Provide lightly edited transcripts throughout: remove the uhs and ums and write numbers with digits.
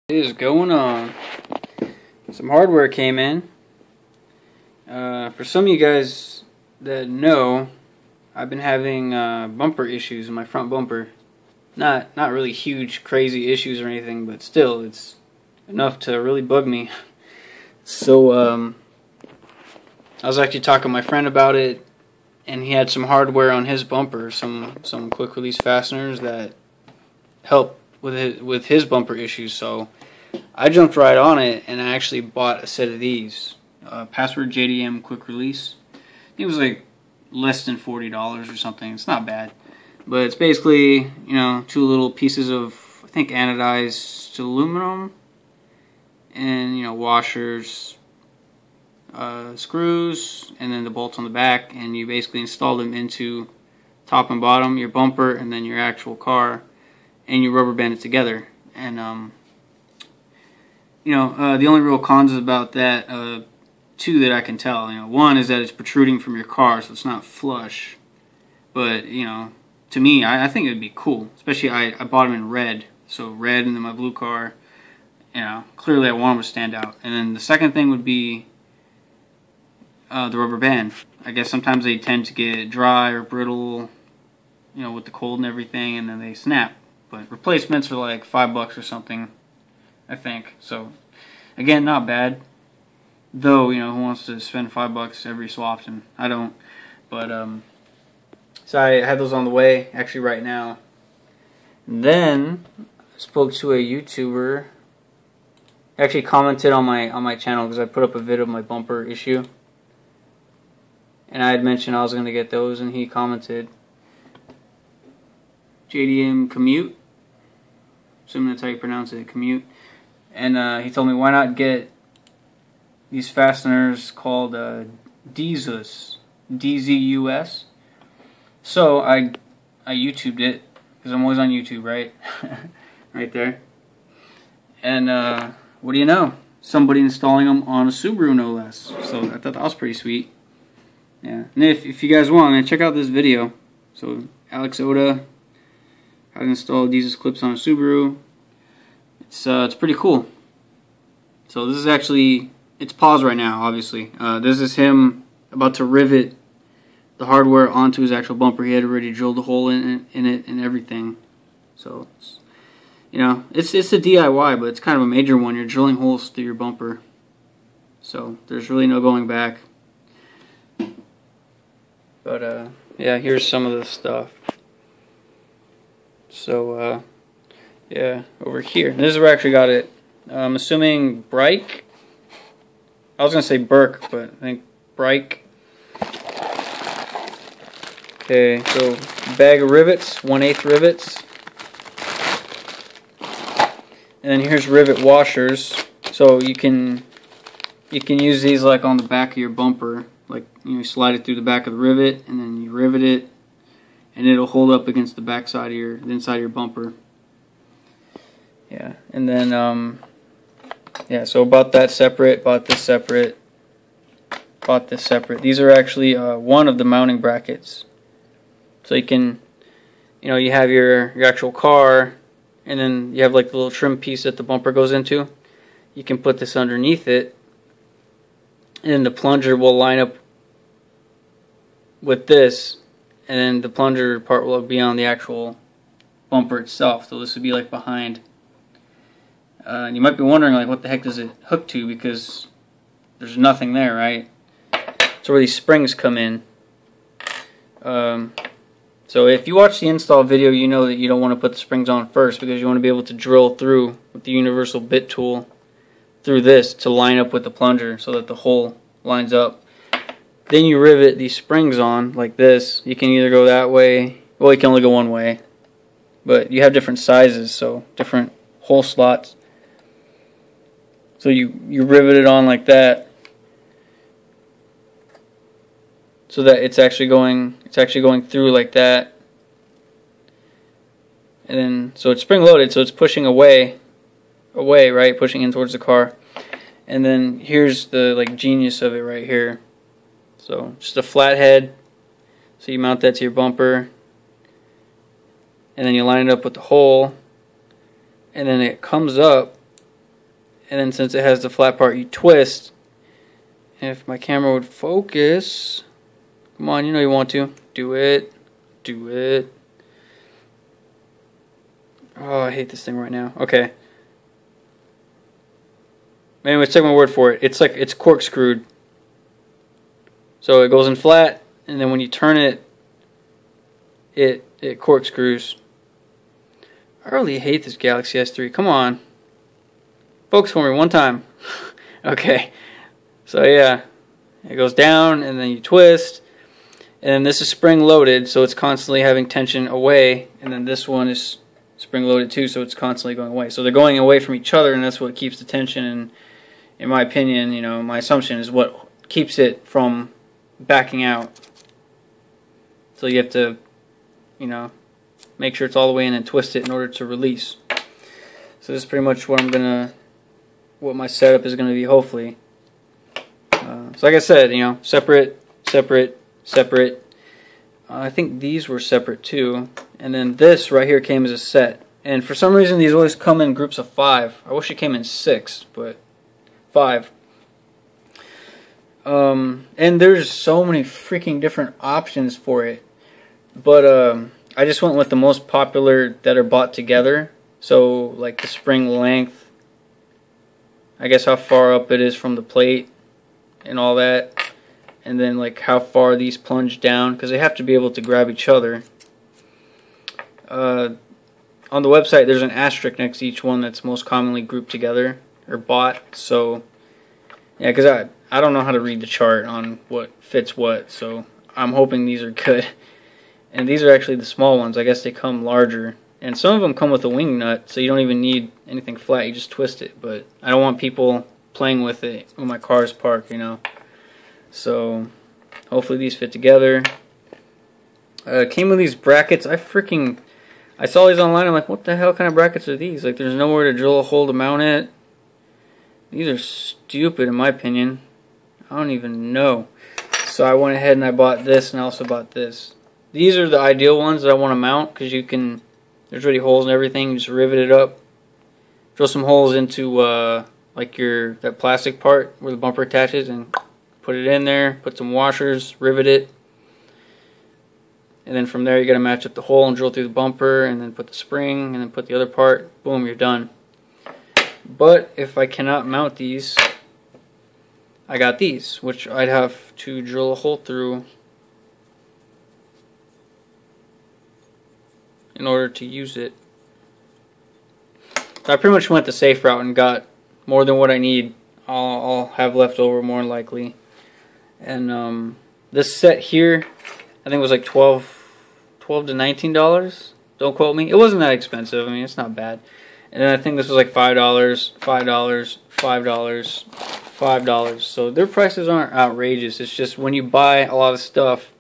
Is going on? Some hardware came in. For some of you guys that know, I've been having bumper issues in my front bumper. Not really huge, crazy issues or anything, but still, it's enough to really bug me. So I was actually talking to my friend about it, and he had some hardware on his bumper, some quick release fasteners that help with his bumper issues. So I jumped right on it, and I actually bought a set of these. Password JDM quick release. It was like less than $40 or something. It's not bad, but it's basically, you know, two little pieces of, I think, anodized aluminum, and, you know, washers, screws, and then the bolts on the back, and you basically install them into top and bottom, your bumper, and then your actual car, and you rubber band it together. And you know, the only real cons about that, two that I can tell, you know, one is that it's protruding from your car, so it's not flush. But, you know, to me, I think it would be cool. Especially, I bought them in red, so red, and then my blue car, you know, clearly I want them to stand out. And then the second thing would be the rubber band. I guess sometimes they tend to get dry or brittle, you know, with the cold and everything, and then they snap. But replacements are like $5 or something, I think. So, again, not bad. Though, you know, who wants to spend $5 every so often? I don't. But, so I had those on the way, actually right now. And then, I spoke to a YouTuber. Actually commented on my channel because I put up a vid of my bumper issue. And I had mentioned I was going to get those, and he commented, JDM Commute. Assuming that's how you pronounce it, Commute. And he told me, why not get these fasteners called DZUS, DZUS. So I YouTubed it, because I'm always on YouTube, right? Right there. And what do you know? Somebody installing them on a Subaru, no less. So I thought that was pretty sweet. Yeah. And if you guys want, man, check out this video. So Alex Oda, how to install DZUS clips on a Subaru. It's pretty cool. So this is actually, it's paused right now, obviously. This is him about to rivet the hardware onto his actual bumper. He had already drilled a hole in it and everything. So, you know, it's a DIY, but it's kind of a major one. You're drilling holes through your bumper. So there's really no going back. But yeah, here's some of the stuff. So yeah, over here. And this is where I actually got it. I'm assuming Brike. I was gonna say Burke, but I think Brike. Okay, so bag of rivets, 1/8 rivets. And then here's rivet washers. So you can use these like on the back of your bumper. Like, you slide it through the back of the rivet, and then you rivet it, and it'll hold up against the back side of the inside of your bumper. Yeah, and then yeah, so bought that separate, bought this separate, bought this separate. These are actually one of the mounting brackets. So you can, you know, you have your actual car, and then you have like the little trim piece that the bumper goes into. You can put this underneath it, and then the plunger will line up with this, and then the plunger part will be on the actual bumper itself. So this would be like behind. And you might be wondering, like, what the heck does it hook to, because there's nothing there, right? So where these springs come in. So if you watch the install video, you know that you don't want to put the springs on first, because you want to be able to drill through with the universal bit tool through this to line up with the plunger so that the hole lines up. Then you rivet these springs on like this. You can either go that way, well, you can only go one way, but you have different sizes, so different hole slots. So you rivet it on like that, so that it's actually going through like that. And then, so it's spring loaded, so it's pushing away, right, pushing in towards the car. And then here's the like genius of it right here. So just a flat head, so you mount that to your bumper, and then you line it up with the hole, and then it comes up and then since it has the flat part, you twist. And if my camera would focus, come on, you know you want to. Do it. Do it. Oh, I hate this thing right now. Okay. Anyways, take my word for it. It's like it's corkscrewed. So it goes in flat, and then when you turn it, it corkscrews. I really hate this Galaxy S3. Come on. Focus for me one time. Okay. So yeah, it goes down, and then you twist. And then this is spring loaded, so it's constantly having tension away. And then this one is spring loaded too, so it's constantly going away. So they're going away from each other, and that's what keeps the tension. And in my opinion, you know, my assumption is what keeps it from backing out. So you have to, you know, make sure it's all the way in and twist it in order to release. So this is pretty much what what my setup is going to be, hopefully. So like I said, you know, separate, separate, separate. I think these were separate too. And then this right here came as a set. And for some reason these always come in groups of 5. I wish it came in 6, but 5. And there's so many freaking different options for it. But I just went with the most popular that are bought together. So like the spring length, I guess how far up it is from the plate and all that. And then like how far these plunge down, because they have to be able to grab each other. On the website there's an asterisk next to each one that's most commonly grouped together or bought. So yeah, because I don't know how to read the chart on what fits what, so I'm hoping these are good. And these are actually the small ones. I guess they come larger. And some of them come with a wing nut, so you don't even need anything flat. You just twist it. But I don't want people playing with it when my car is parked, you know. So hopefully these fit together. It came with these brackets. I saw these online. I'm like, what the hell kind of brackets are these? Like, there's nowhere to drill a hole to mount it. These are stupid in my opinion. I don't even know. So I went ahead and I bought this, and I also bought this. These are the ideal ones that I want to mount, because you can, there's already holes and everything. You just rivet it up. Drill some holes into like that plastic part where the bumper attaches, and put it in there. Put some washers, rivet it. And then from there you got to match up the hole and drill through the bumper, and then put the spring, and then put the other part. Boom, you're done. But if I cannot mount these, I got these, which I'd have to drill a hole through in order to use it. So I pretty much went the safe route and got more than what I need. I'll have left over more than likely. And this set here, I think it was like $12 to $19. Don't quote me. It wasn't that expensive. I mean, it's not bad. And then I think this was like $5, $5, $5, $5. So their prices aren't outrageous. It's just when you buy a lot of stuff,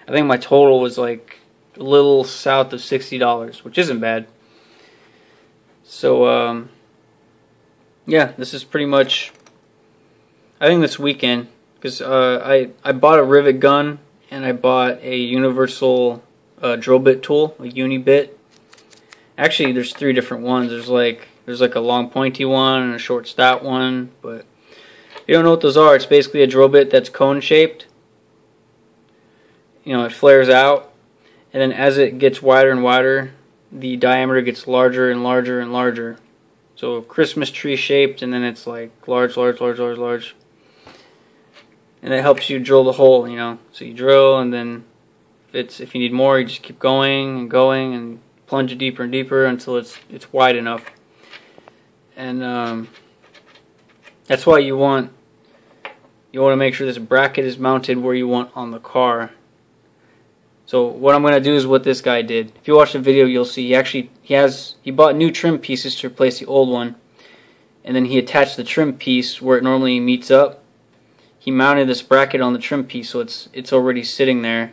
I think my total was like a little south of $60, which isn't bad. So yeah, this is pretty much, I think this weekend, because I bought a rivet gun, and I bought a universal drill bit tool, a uni bit. Actually, there's 3 different ones. There's like a long pointy one and a short stout one, but if you don't know what those are, it's basically a drill bit that's cone shaped. You know, it flares out, and then as it gets wider and wider, the diameter gets larger and larger and larger. So Christmas tree shaped, and then it's like large, large, large, large, large. And it helps you drill the hole, you know. So you drill, and then if you need more, you just keep going and going and plunge it deeper and deeper until it's wide enough. And that's why you want to make sure this bracket is mounted where you want on the car. So what I'm going to do is what this guy did. If you watch the video, you'll see he bought new trim pieces to replace the old one, and then he attached the trim piece where it normally meets up. He mounted this bracket on the trim piece, so it's already sitting there.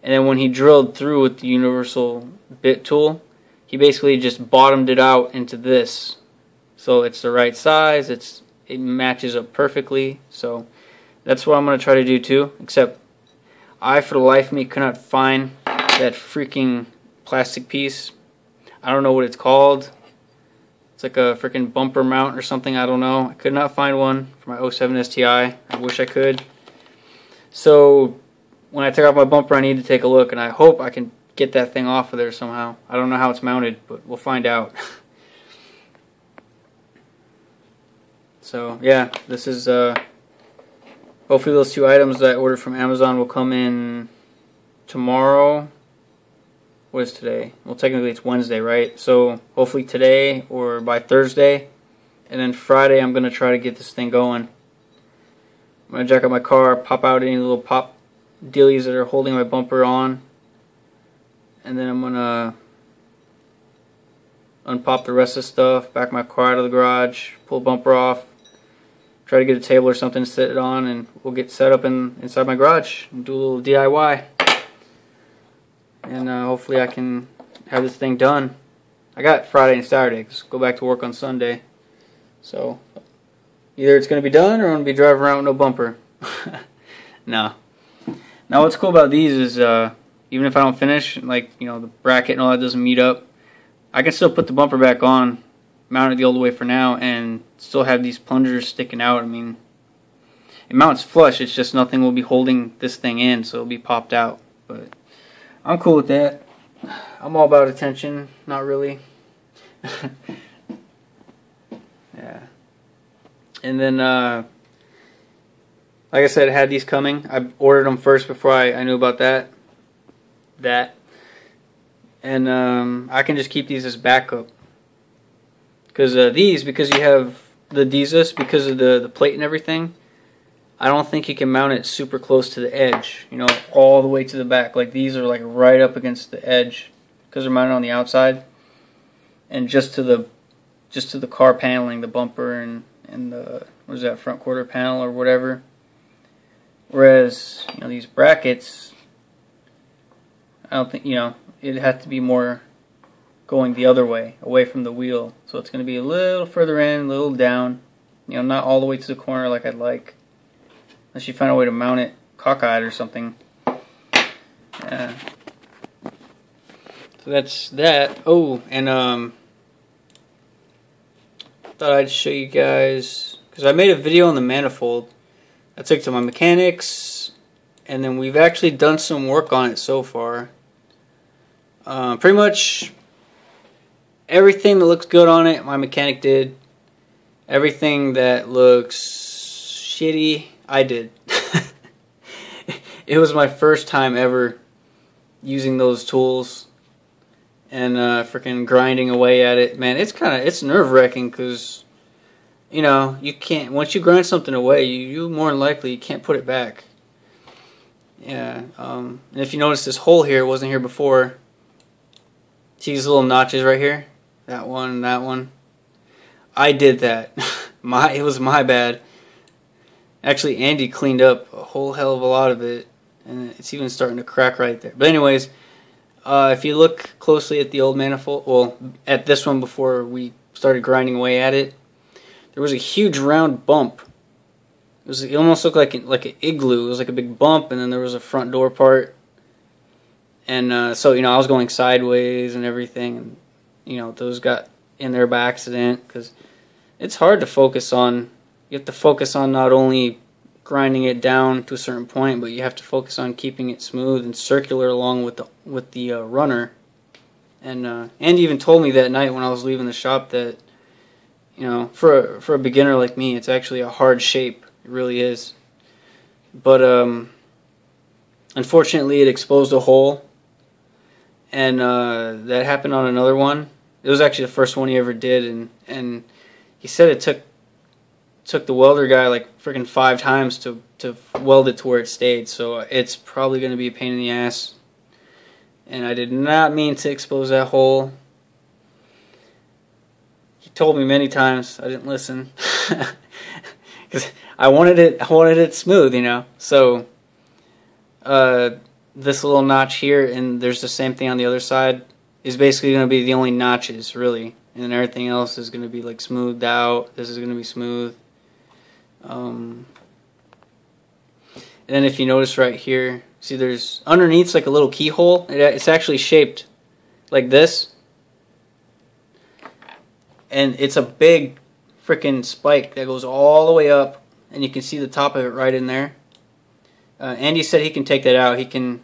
And then when he drilled through with the universal bit tool, he basically just bottomed it out into this. So it's the right size, it matches up perfectly. So that's what I'm going to try to do too, except I, for the life of me, could not find that freaking plastic piece. I don't know what it's called. It's like a freaking bumper mount or something, I don't know. I could not find one for my 07 STI. I wish I could. So when I take off my bumper, I need to take a look, and I hope I can get that thing off of there somehow. I don't know how it's mounted, but we'll find out. So yeah, this is hopefully those 2 items that I ordered from Amazon will come in tomorrow. What is today? Well, technically it's Wednesday, right? So hopefully today or by Thursday, and then Friday I'm gonna try to get this thing going. I'm gonna jack up my car, pop out any little pop dealies that are holding my bumper on, and then I'm gonna unpop the rest of the stuff, back my car out of the garage, pull the bumper off, try to get a table or something to sit it on, and we'll get set up inside my garage and do a little DIY. And hopefully I can have this thing done. I got Friday and Saturday, because go back to work on Sunday. So either it's going to be done or I'm going to be driving around with no bumper. No. Now what's cool about these is even if I don't finish, like, you know, the bracket and all that doesn't meet up, I can still put the bumper back on, mount it the old way for now, and still have these plungers sticking out. I mean, it mounts flush, it's just nothing will be holding this thing in, so it'll be popped out. But I'm cool with that. I'm all about attention, not really. Yeah. And then, like I said, I had these coming. I ordered them first before I knew about that. And I can just keep these as backup. Because because you have the DZUS, because of the plate and everything, I don't think you can mount it super close to the edge, you know, all the way to the back. Like these are like right up against the edge because they're mounted on the outside, and just to the car paneling, the bumper and the, what is that, front quarter panel or whatever. Whereas, you know, these brackets, I don't think, you know, it has to be more going the other way, away from the wheel. So it's going to be a little further in, a little down, you know, not all the way to the corner like I'd like. Unless you find a way to mount it cockeyed or something. Yeah. So that's that. Oh, and thought I'd show you guys, because I made a video on the Manifold. I took it to my mechanics, and then we've actually done some work on it so far. Pretty much everything that looks good on it, my mechanic did. Everything that looks shitty, I did. It was my first time ever using those tools and freaking grinding away at it. Man, it's nerve-wracking because, you know, you can't, once you grind something away, you more than likely you can't put it back. Yeah, and if you notice this hole here, it wasn't here before. See these little notches right here? That one and that one. I did that. It was my bad. Actually, Andy cleaned up a whole hell of a lot of it, and it's even starting to crack right there. But anyways, if you look closely at the old Manifold, well, at this one before we started grinding away at it, there was a huge round bump. It almost looked like an igloo. It was like a big bump, and then there was a front door part. And so, you know, I was going sideways and everything, and, you know, those got in there by accident, because it's hard to focus on. You have to focus on not only grinding it down to a certain point, but you have to focus on keeping it smooth and circular along with the runner. And Andy even told me that night when I was leaving the shop that, you know, for a beginner like me, it's actually a hard shape. It really is. But unfortunately, it exposed a hole, and that happened on another one. It was actually the first one he ever did, and he said it took the welder guy like freaking 5 times to weld it to where it stayed. So it's probably going to be a pain in the ass. And I did not mean to expose that hole. He told me many times. I didn't listen. Because I wanted it smooth, you know. So this little notch here, and there's the same thing on the other side, is basically going to be the only notches, really. And then everything else is going to be like smoothed out. This is going to be smooth. And then if you notice right here, see there's underneath's like a little keyhole. It's actually shaped like this. and it's a big freaking spike that goes all the way up, and you can see the top of it right in there. Andy said he can take that out. He can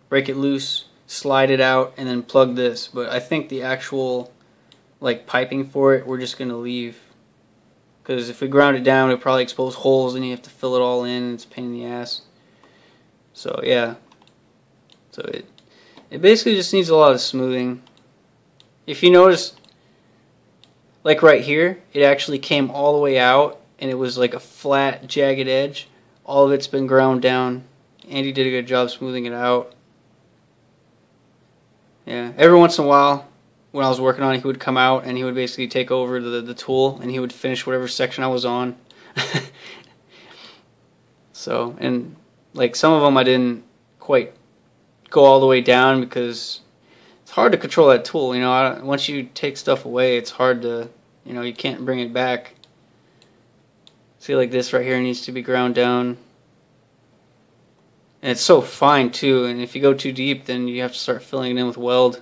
break it loose, slide it out, and then plug this. But I think the actual like piping for it, we're just gonna leave, because if we ground it down, it'll probably expose holes, and you have to fill it all in. It's a pain in the ass. So yeah, so it basically just needs a lot of smoothing. If you notice, like right here, it actually came all the way out, and it was like a flat, jagged edge. All of it's been ground down. Andy did a good job smoothing it out. Yeah, every once in a while, when I was working on it, he would come out and he would basically take over the tool, and he would finish whatever section I was on. So, and like some of them I didn't quite go all the way down, because it's hard to control that tool, you know. Once you take stuff away, it's hard to, you know, you can't bring it back. See, like this right here needs to be ground down. And it's so fine too, and if you go too deep, then you have to start filling it in with weld.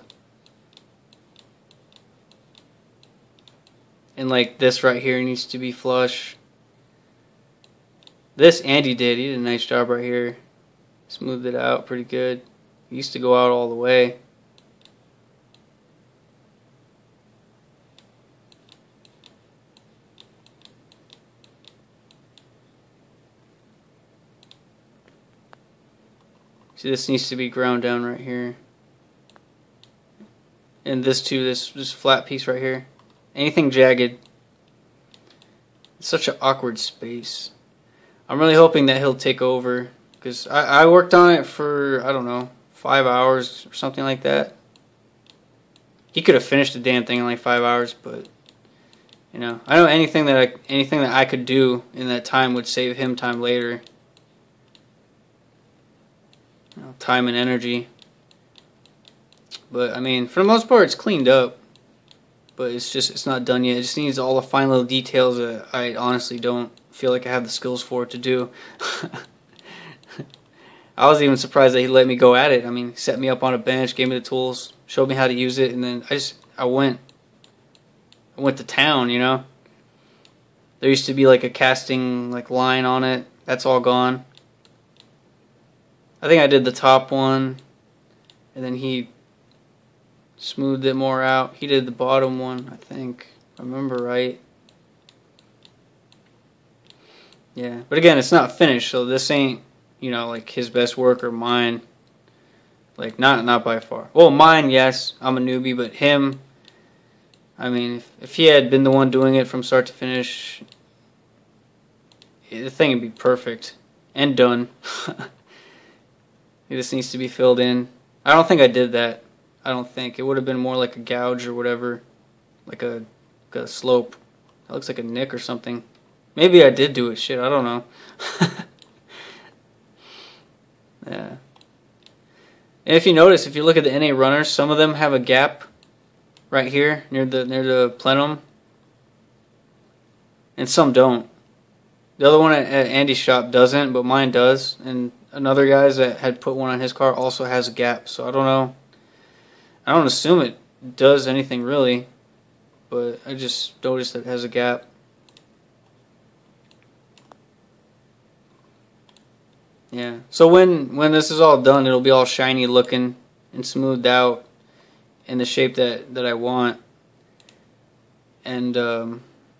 And like this right here needs to be flush. This Andy did. He did a nice job right here. Smoothed it out pretty good. It used to go out all the way. See, this needs to be ground down right here. And this too, this flat piece right here. Anything jagged. It's such an awkward space. I'm really hoping that he'll take over, because I worked on it for, I don't know, 5 hours or something like that. He could have finished the damn thing in like 5 hours, but you know, I know anything that I could do in that time would save him time later. You know, time and energy. But I mean, for the most part, it's cleaned up. But it's not done yet. It just needs all the fine little details that I honestly don't feel like I have the skills for it to do. I was even surprised that he let me go at it. I mean, he set me up on a bench, gave me the tools, showed me how to use it, and then I went to town, you know. There used to be like a casting like line on it. That's all gone. I think I did the top one, and then he smoothed it more out. He did the bottom one, I think, if I remember right. Yeah, but again, it's not finished, so this ain't, you know, like his best work or mine. Like, not by far. Well, mine, yes, I'm a newbie, but him, I mean, if he had been the one doing it from start to finish, the thing would be perfect and done. This needs to be filled in. I don't think I did that. I don't think. It would have been more like a gouge or whatever. Like a slope. That looks like a nick or something. Maybe I did do it. Shit, I don't know. Yeah. And if you notice, if you look at the NA runners, some of them have a gap right here near the plenum. And some don't. The other one at Andy's shop doesn't, but mine does. And another guy's that had put one on his car also has a gap. So I don't know. I don't assume it does anything really, but I just noticed that it has a gap. Yeah. So when this is all done, it'll be all shiny looking and smoothed out in the shape that I want. And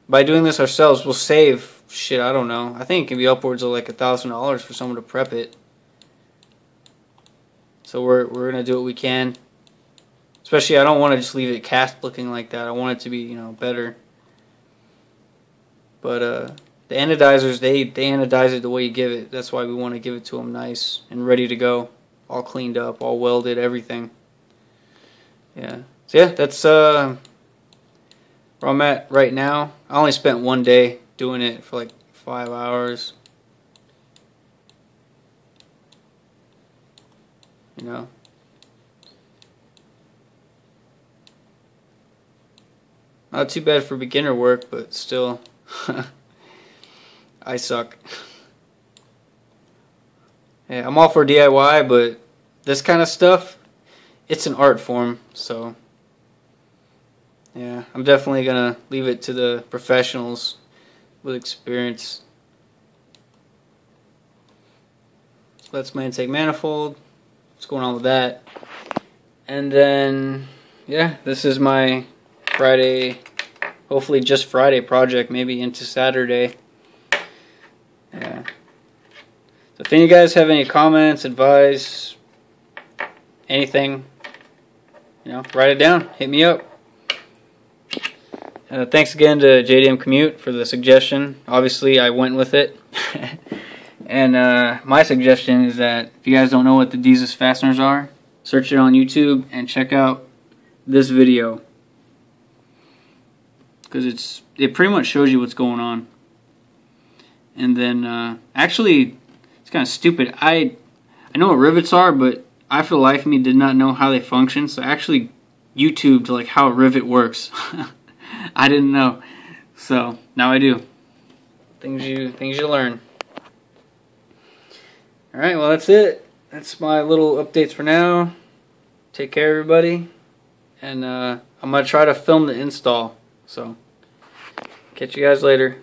by doing this ourselves, we'll save shit. I don't know. I think it can be upwards of like $1,000 for someone to prep it. So we're gonna do what we can. Especially, I don't want to just leave it cast looking like that. I want it to be, you know, better. But the anodizers, they anodize it the way you give it. That's why we want to give it to them nice and ready to go, all cleaned up, all welded, everything. Yeah. So yeah, that's where I'm at right now. I only spent one day doing it for like 5 hours. You know. Not too bad for beginner work, but still, I suck. Yeah, I'm all for DIY, but this kind of stuff, it's an art form, so Yeah, I'm definitely gonna leave it to the professionals with experience. Let's my intake manifold. What's going on with that? And then, yeah, this is my Friday, hopefully just Friday project, maybe into Saturday. Yeah. So if any of you guys have any comments, advice, anything, you know, write it down. Hit me up. Thanks again to JDM Commute for the suggestion. Obviously, I went with it. And my suggestion is that if you guys don't know what the DZUS fasteners are, search it on YouTube and check out this video, because it pretty much shows you what's going on. And then actually, it's kind of stupid. I know what rivets are, but I for the life of me did not know how they function. So I actually YouTubed like how a rivet works. I didn't know, so now I do. Things you learn. All right, well that's it. That's my little updates for now. Take care, everybody, and I'm gonna try to film the install. So catch you guys later.